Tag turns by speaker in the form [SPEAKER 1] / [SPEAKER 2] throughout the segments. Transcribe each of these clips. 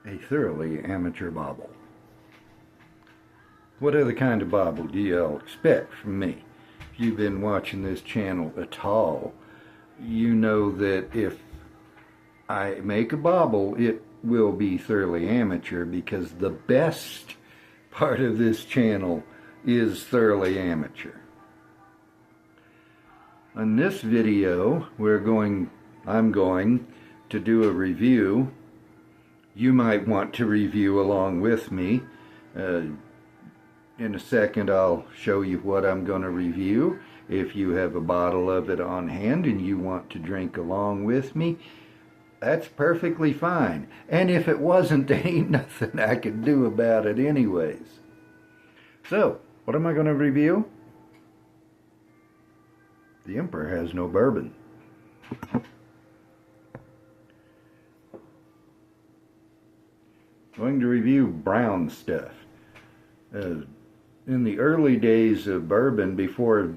[SPEAKER 1] a thoroughly amateur bobble. What other kind of bobble do y'all expect from me? If you've been watching this channel at all, you know that if I make a bobble, it will be thoroughly amateur, because the best part of this channel is thoroughly amateur. In this video, I'm going to do a review. You might want to review along with me. In a second I'll show you what I'm going to review. If you have a bottle of it on hand and you want to drink along with me, that's perfectly fine. And if it wasn't, there ain't nothing I could do about it anyways. So, what am I going to review? The Emperor has no bourbon. Going to review brown stuff. In the early days of bourbon, before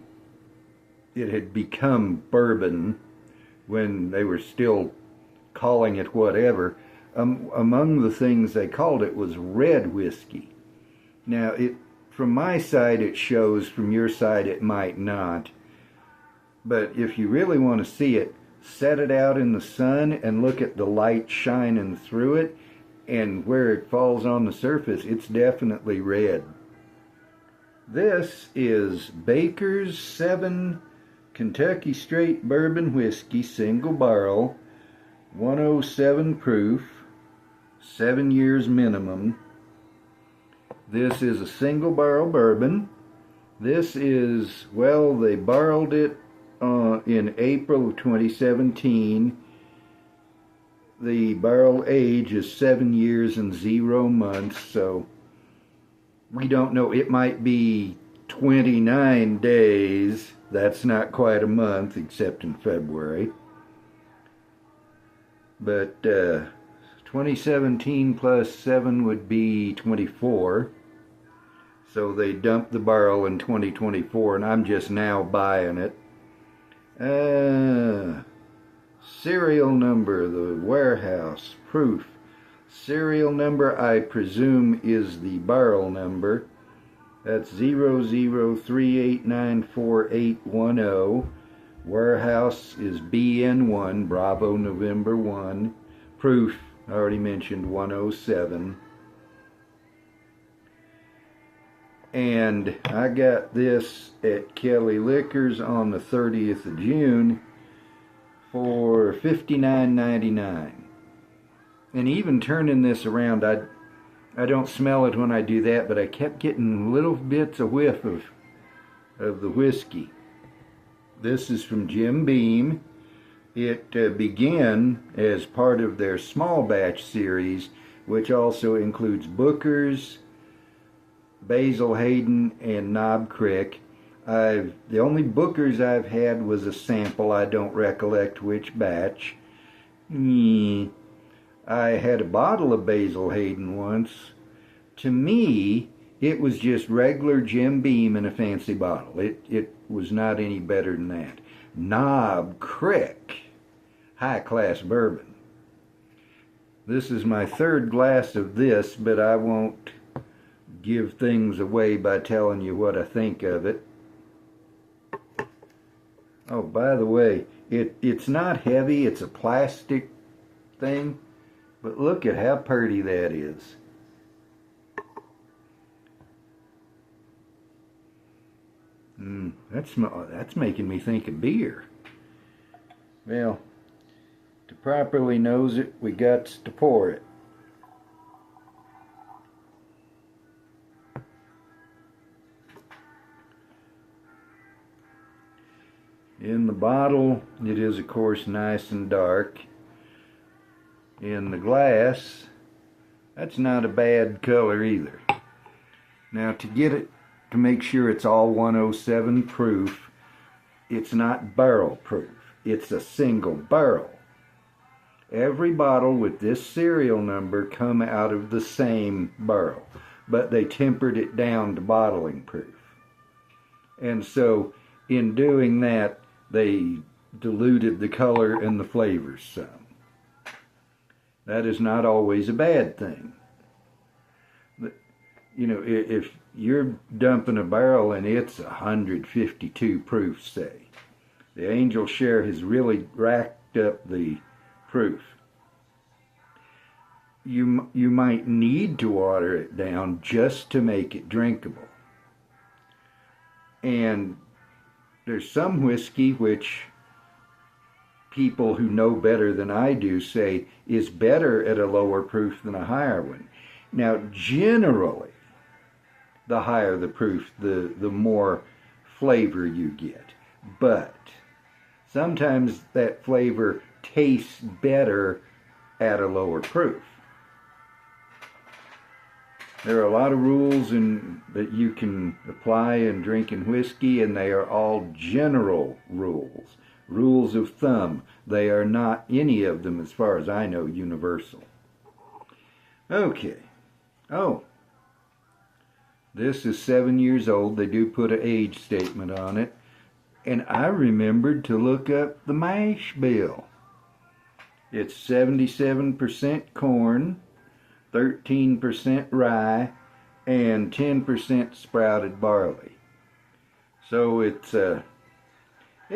[SPEAKER 1] it had become bourbon, when they were still calling it whatever, among the things they called it was red whiskey. Now, from my side it shows, from your side it might not. But if you really want to see it, set it out in the sun and look at the light shining through it, and where it falls on the surface, it's definitely red. This is Baker's 7 Kentucky Straight Bourbon Whiskey, single barrel, 107 proof, 7 years minimum. This is a single barrel bourbon. This is, well, they barreled it in April of 2017. The barrel age is 7 years and 0 months, so we don't know. It might be 29 days. That's not quite a month, except in February. But 2017 plus 7 would be 24. So they dumped the barrel in 2024, and I'm just now buying it. Serial number, the warehouse, proof. Serial number, I presume, is the barrel number. That's 00389480. Warehouse is BN1, Bravo November 1. Proof, I already mentioned, 107. And I got this at Kelly Liquors on the 30th of June for $59.99. And even turning this around, I don't smell it when I do that, but I kept getting little bits of whiff of the whiskey. This is from Jim Beam. It began as part of their small batch series, which also includes Booker's, Basil Hayden, and Knob Creek. The only Booker's I've had was a sample. I don't recollect which batch. I had a bottle of Basil Hayden once. To me, it was just regular Jim Beam in a fancy bottle. It was not any better than that. Knob Creek, high-class bourbon. This is my third glass of this, but I won't give things away by telling you what I think of it. Oh, by the way, it's not heavy. It's a plastic thing. But look at how pretty that is. That's making me think of beer. Well, to properly nose it, we got to pour it. In the bottle, it is, of course, nice and dark. In the glass, that's not a bad color either. Now, to get it, to make sure it's all 107 proof, it's not barrel proof. It's a single barrel. Every bottle with this serial number come out of the same barrel, but they tempered it down to bottling proof. And so, in doing that, they diluted the color and the flavors some. That is not always a bad thing. You know, if you're dumping a barrel and it's 152 proof, say, the Angel Share has really racked up the proof. You might need to water it down just to make it drinkable. And there's some whiskey which people who know better than I do say is better at a lower proof than a higher one. Now, generally, the higher the proof, the more flavor you get. But sometimes that flavor tastes better at a lower proof. There are a lot of rules that you can apply in drinking whiskey, and they are all general rules. Rules of thumb. They are not, any of them, as far as I know, universal. Okay. Oh. This is 7 years old. They do put an age statement on it. And I remembered to look up the mash bill. It's 77% corn, 13% rye, and 10% sprouted barley. So it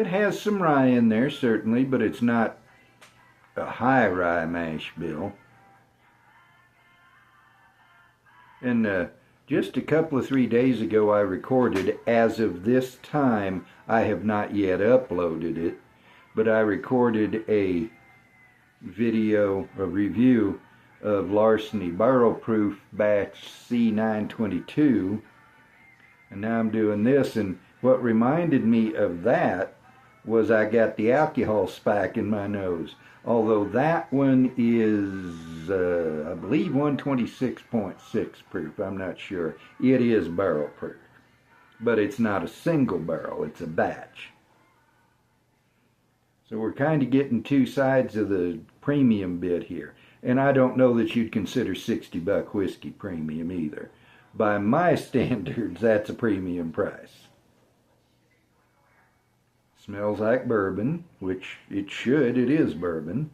[SPEAKER 1] has some rye in there, certainly, but it's not a high rye mash bill. And just a couple of 3 days ago I recorded, as of this time I have not yet uploaded it, but I recorded a video, a review of Larceny Barrel Proof Batch C922, and now I'm doing this, and what reminded me of that was I got the alcohol spike in my nose. Although that one is, I believe, 126.6 proof. I'm not sure. It is barrel proof. But it's not a single barrel. It's a batch. So we're kind of getting two sides of the premium bit here. And I don't know that you'd consider $60 whiskey premium either. By my standards, that's a premium price. Smells like bourbon, which it should. It is bourbon.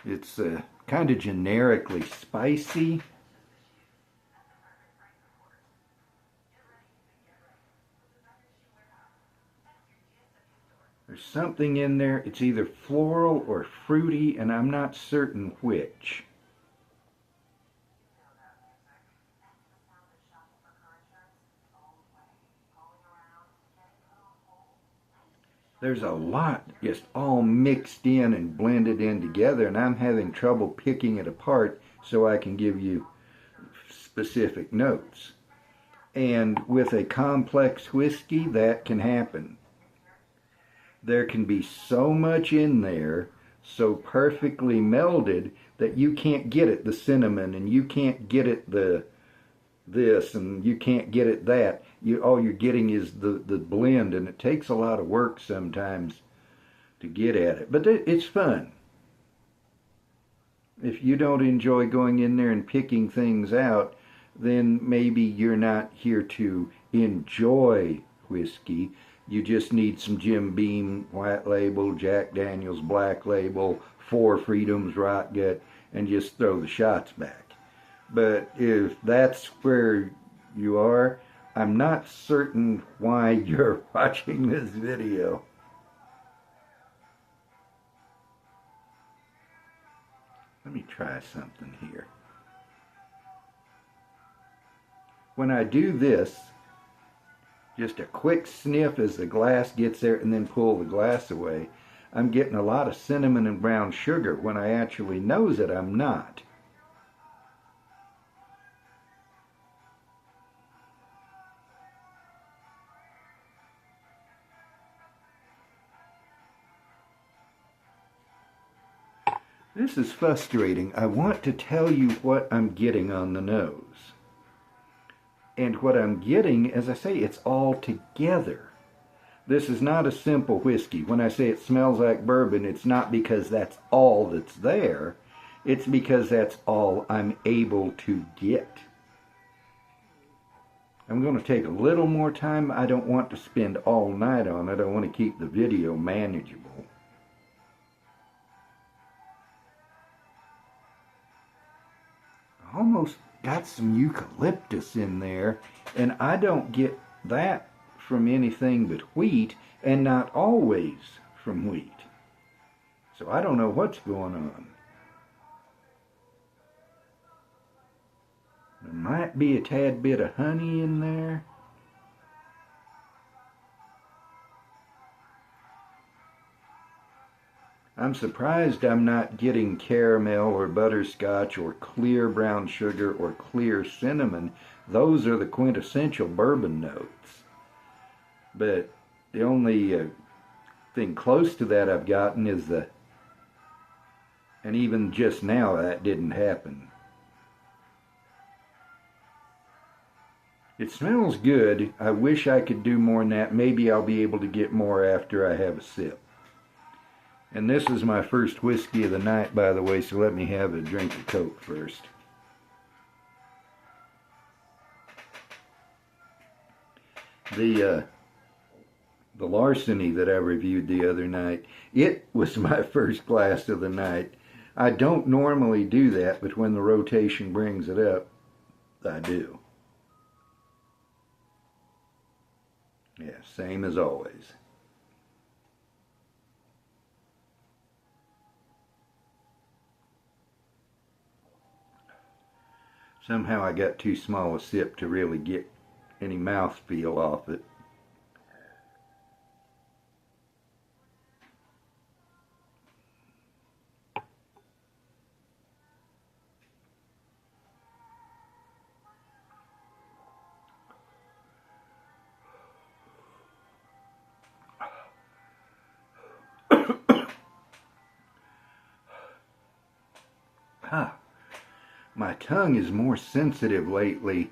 [SPEAKER 1] It's kind of generically spicy. There's something in there. It's either floral or fruity, and I'm not certain which. There's a lot just all mixed in and blended in together, and I'm having trouble picking it apart so I can give you specific notes. And with a complex whiskey, that can happen. There can be so much in there, so perfectly melded, that you can't get it the cinnamon, and you can't get it the this, and you can't get it that. All you're getting is the blend, and it takes a lot of work sometimes to get at it. But it's fun. If you don't enjoy going in there and picking things out, then maybe you're not here to enjoy whiskey. You just need some Jim Beam White Label, Jack Daniel's Black Label, Four Freedoms Rot Gut, and just throw the shots back. But if that's where you are, I'm not certain why you're watching this video. Let me try something here. When I do this, just a quick sniff as the glass gets there and then pull the glass away, I'm getting a lot of cinnamon and brown sugar. When I actually nose it, I'm not. This is frustrating. I want to tell you what I'm getting on the nose. And what I'm getting, as I say, it's all together. This is not a simple whiskey. When I say it smells like bourbon, it's not because that's all that's there. It's because that's all I'm able to get. I'm going to take a little more time. I don't want to spend all night on it. I want to keep the video manageable. almost got some eucalyptus in there, and I don't get that from anything but wheat, and not always from wheat. So I don't know what's going on. There might be a tad bit of honey in there. I'm surprised I'm not getting caramel or butterscotch or clear brown sugar or clear cinnamon. Those are the quintessential bourbon notes. But the only thing close to that I've gotten is and even just now that didn't happen. It smells good. I wish I could do more than that. Maybe I'll be able to get more after I have a sip. And this is my first whiskey of the night, by the way, so let me have a drink of Coke first. The Larceny that I reviewed the other night, it was my first glass of the night. I don't normally do that, but when the rotation brings it up, I do. Yeah, same as always. Somehow I got too small a sip to really get any mouthfeel off it. Ah, my tongue is more sensitive lately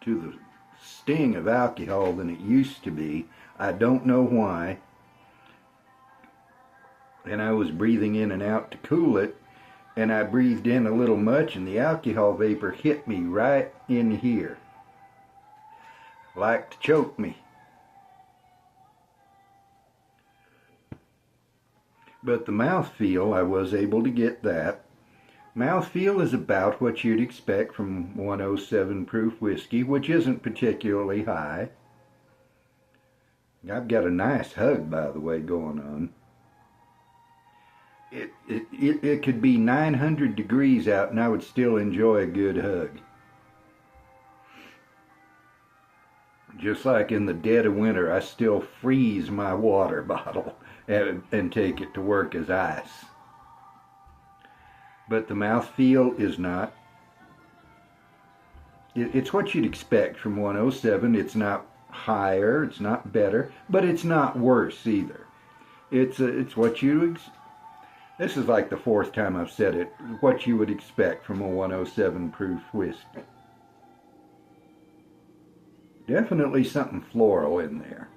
[SPEAKER 1] to the sting of alcohol than it used to be. I don't know why. And I was breathing in and out to cool it, and I breathed in a little much, and the alcohol vapor hit me right in here. Like to choke me. But the mouthfeel, I was able to get that. Mouthfeel is about what you'd expect from 107 proof whiskey, which isn't particularly high. I've got a nice hug, by the way, going on. It could be 900 degrees out and I would still enjoy a good hug. Just like in the dead of winter, I still freeze my water bottle and take it to work as ice. But the mouthfeel is not. It's what you'd expect from 107. It's not higher, it's not better, but it's not worse either. It's what you. This is like the fourth time I've said it. What you would expect from a 107 proof whiskey. Definitely something floral in there.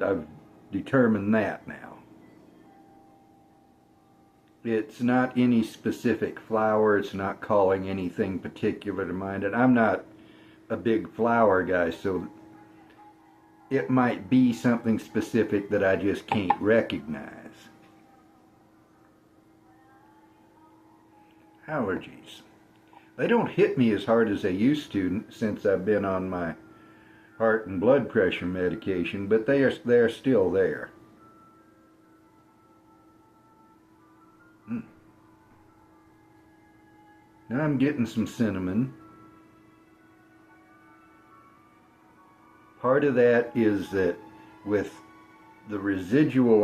[SPEAKER 1] I've determined that now. It's not any specific flower. It's not calling anything particular to mind. And I'm not a big flower guy, so it might be something specific that I just can't recognize. Allergies. They don't hit me as hard as they used to since I've been on my heart and blood pressure medication, but they're still there. Now I'm getting some cinnamon. Part of that is that with the residual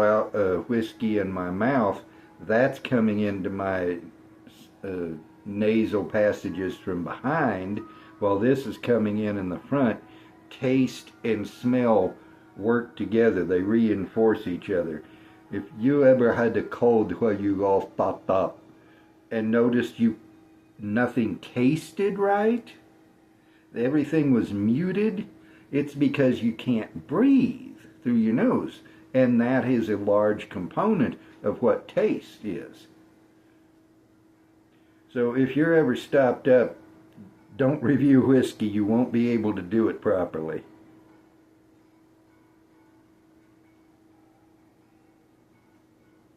[SPEAKER 1] whiskey in my mouth, that's coming into my nasal passages from behind, while this is coming in the front. Taste and smell work together. They reinforce each other. If you ever had a cold where you all stopped up and noticed nothing tasted right, everything was muted, it's because you can't breathe through your nose. And that is a large component of what taste is. So if you're ever stopped up, don't review whiskey. You won't be able to do it properly.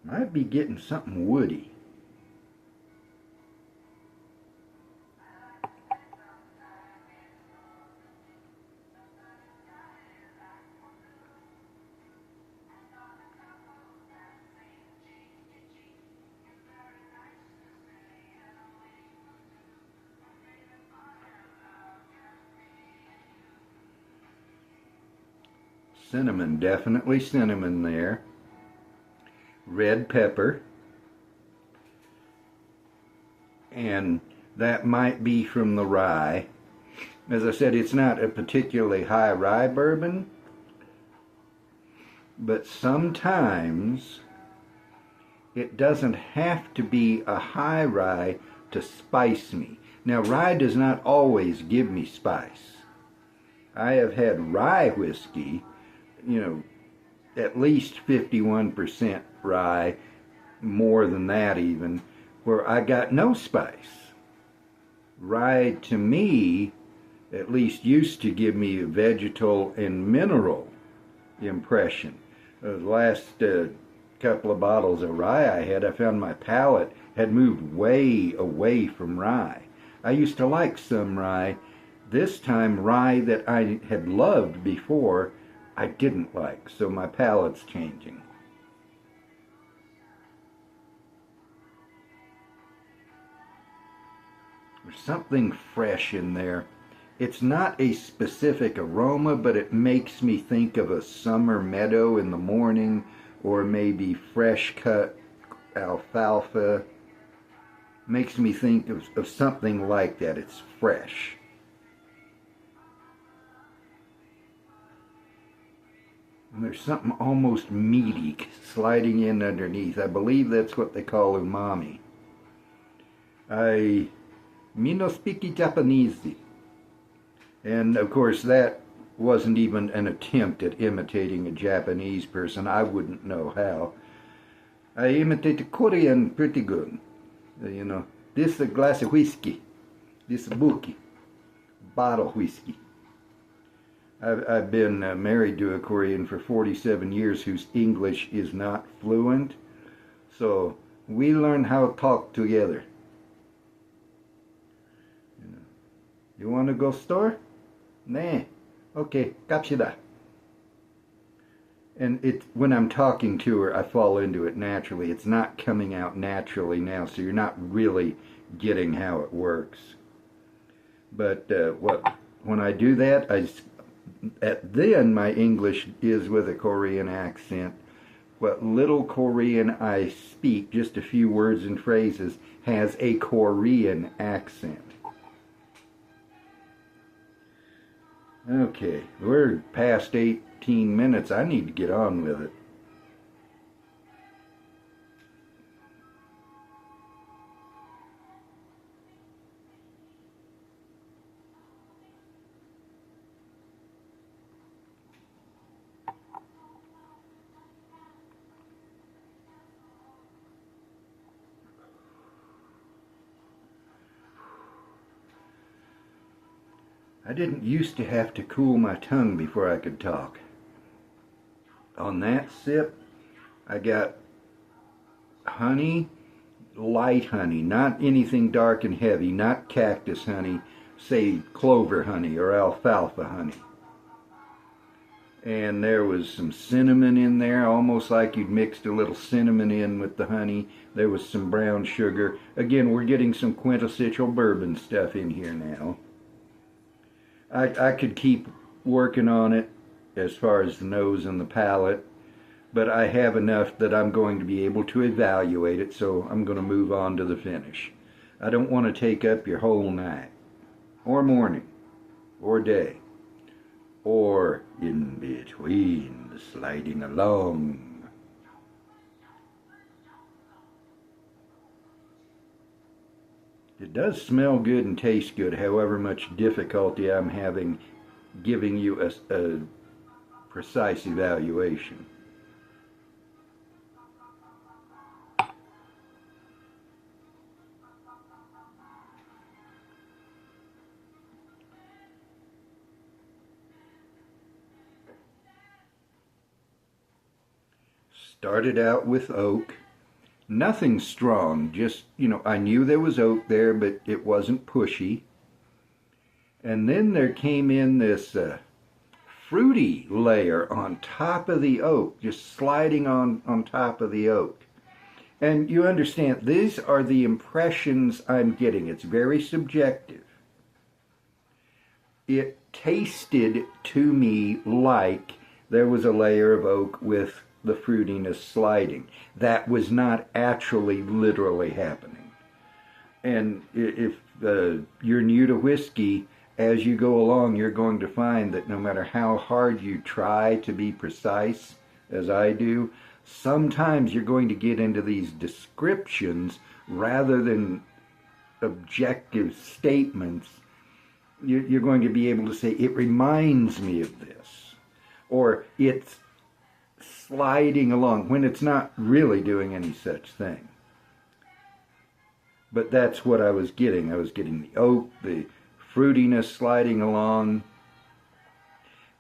[SPEAKER 1] Might be getting something woody. Cinnamon, definitely cinnamon there. Red pepper. And that might be from the rye. As I said, it's not a particularly high rye bourbon, but sometimes it doesn't have to be a high rye to spice me. Now, rye does not always give me spice. I have had rye whiskey, at least 51% rye, more than that even, where I got no spice. Rye, to me, at least used to give me a vegetal and mineral impression. The last couple of bottles of rye I had, I found my palate had moved way away from rye. I used to like some rye. This time, rye that I had loved before, I didn't like, so my palate's changing. There's something fresh in there. It's not a specific aroma, but it makes me think of a summer meadow in the morning, or maybe fresh cut alfalfa. Makes me think of something like that. It's fresh. And there's something almost meaty sliding in underneath. I believe that's what they call umami. Me no speak Japanese. And of course that wasn't even an attempt at imitating a Japanese person. I wouldn't know how. I imitate a Korean pretty good. This is a glass of whiskey. This is a buki. Bottle whiskey. I've been married to a Korean for 47 years whose English is not fluent. So we learn how to talk together. You want to go store? Nah. Okay, 갑시다. And when I'm talking to her, I fall into it naturally. It's not coming out naturally now, so you're not really getting how it works. But when I do that, then my English is with a Korean accent. What little Korean I speak, just a few words and phrases, has a Korean accent. Okay, we're past 18 minutes. I need to get on with it. I didn't used to have to cool my tongue before I could talk. On that sip, I got honey, light honey, not anything dark and heavy, not cactus honey, say clover honey or alfalfa honey. And there was some cinnamon in there, almost like you'd mixed a little cinnamon in with the honey. There was some brown sugar. Again, we're getting some quintessential bourbon stuff in here now. I could keep working on it as far as the nose and the palate, but I have enough that I'm going to be able to evaluate it, so I'm going to move on to the finish. I don't want to take up your whole night, or morning, or day, or in between, sliding along. It does smell good and taste good, however much difficulty I'm having giving you a precise evaluation. Started out with oak. Nothing strong, just, I knew there was oak there, but it wasn't pushy. And then there came in this fruity layer on top of the oak, just sliding on top of the oak. And you understand, these are the impressions I'm getting. It's very subjective. It tasted to me like there was a layer of oak with the fruitiness sliding. That was not actually literally happening. And if you're new to whiskey, as you go along, you're going to find that no matter how hard you try to be precise, as I do, sometimes you're going to get into these descriptions rather than objective statements. You're going to be able to say, it reminds me of this, or it's sliding along, when it's not really doing any such thing. But that's what I was getting. I was getting the oak, the fruitiness sliding along.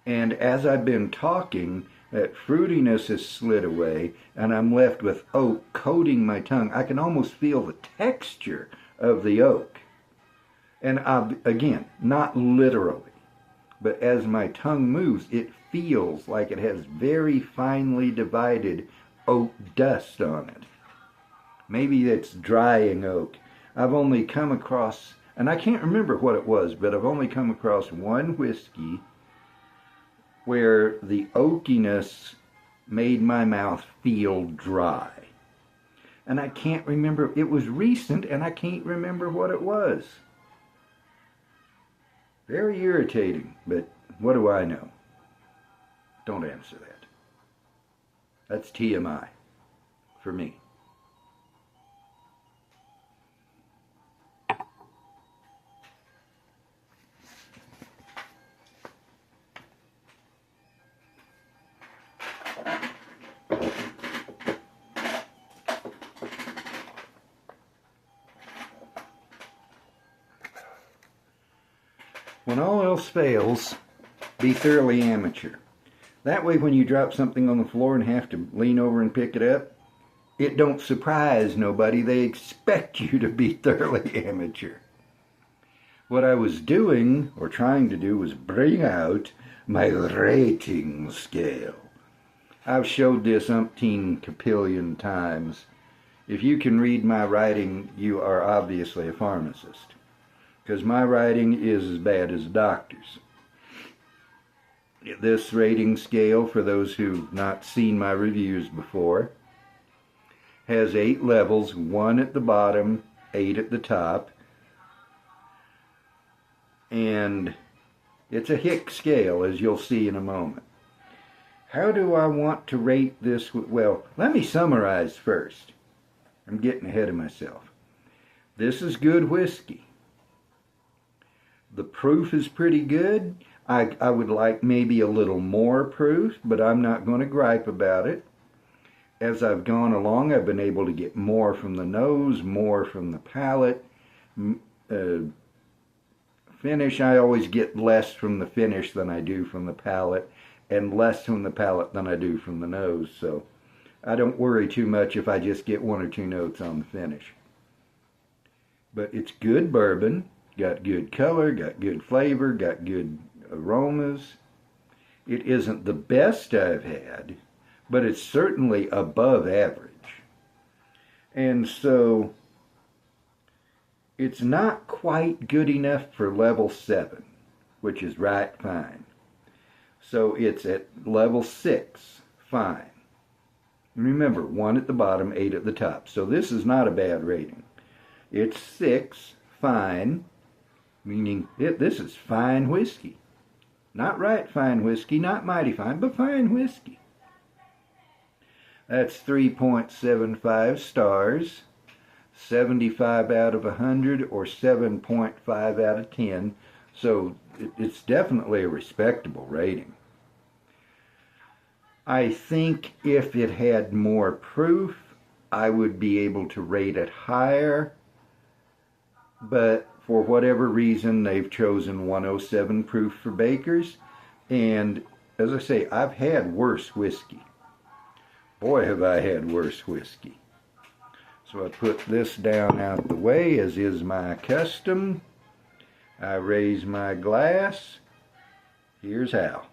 [SPEAKER 1] And as I've been talking, that fruitiness has slid away, and I'm left with oak coating my tongue. I can almost feel the texture of the oak. And again, not literally, but as my tongue moves, it feels like it has very finely divided oak dust on it. Maybe it's drying oak. I've only come across, and I can't remember what it was, but I've only come across one whiskey where the oakiness made my mouth feel dry. And I can't remember, it was recent, and I can't remember what it was. Very irritating, but what do I know? Don't answer that. That's TMI for me. When all else fails, be thoroughly amateur. That way when you drop something on the floor and have to lean over and pick it up, it don't surprise nobody. They expect you to be thoroughly amateur. What I was doing, or trying to do, was bring out my rating scale. I've showed this umpteen capillion times. If you can read my writing, you are obviously a pharmacist, because my writing is as bad as a doctor's. This rating scale, for those who've not seen my reviews before, has 8 levels, 1 at the bottom, 8 at the top, and it's a Hick scale, as you'll see in a moment. How do I want to rate this? Well, let me summarize first. I'm getting ahead of myself. This is good whiskey. The proof is pretty good. I would like maybe a little more proof, but I'm not going to gripe about it. As I've gone along, I've been able to get more from the nose, more from the palate. Finish, I always get less from the finish than I do from the palate, and less from the palate than I do from the nose. So I don't worry too much if I just get 1 or 2 notes on the finish. But it's good bourbon, got good color, got good flavor, got good aromas. It isn't the best I've had, but it's certainly above average. And so it's not quite good enough for level 7, which is right fine. So it's at level 6, fine. Remember, 1 at the bottom, 8 at the top. So this is not a bad rating. It's 6, fine, meaning this is fine whiskey. Not right fine whiskey, not mighty fine, but fine whiskey. That's 3.75 stars, 75 out of 100, or 7.5 out of 10. So it's definitely a respectable rating. I think if it had more proof, I would be able to rate it higher, but for whatever reason, they've chosen 107 proof for bakers. And as I say, I've had worse whiskey. Boy, have I had worse whiskey. So I put this down out the way, as is my custom. I raise my glass. Here's how.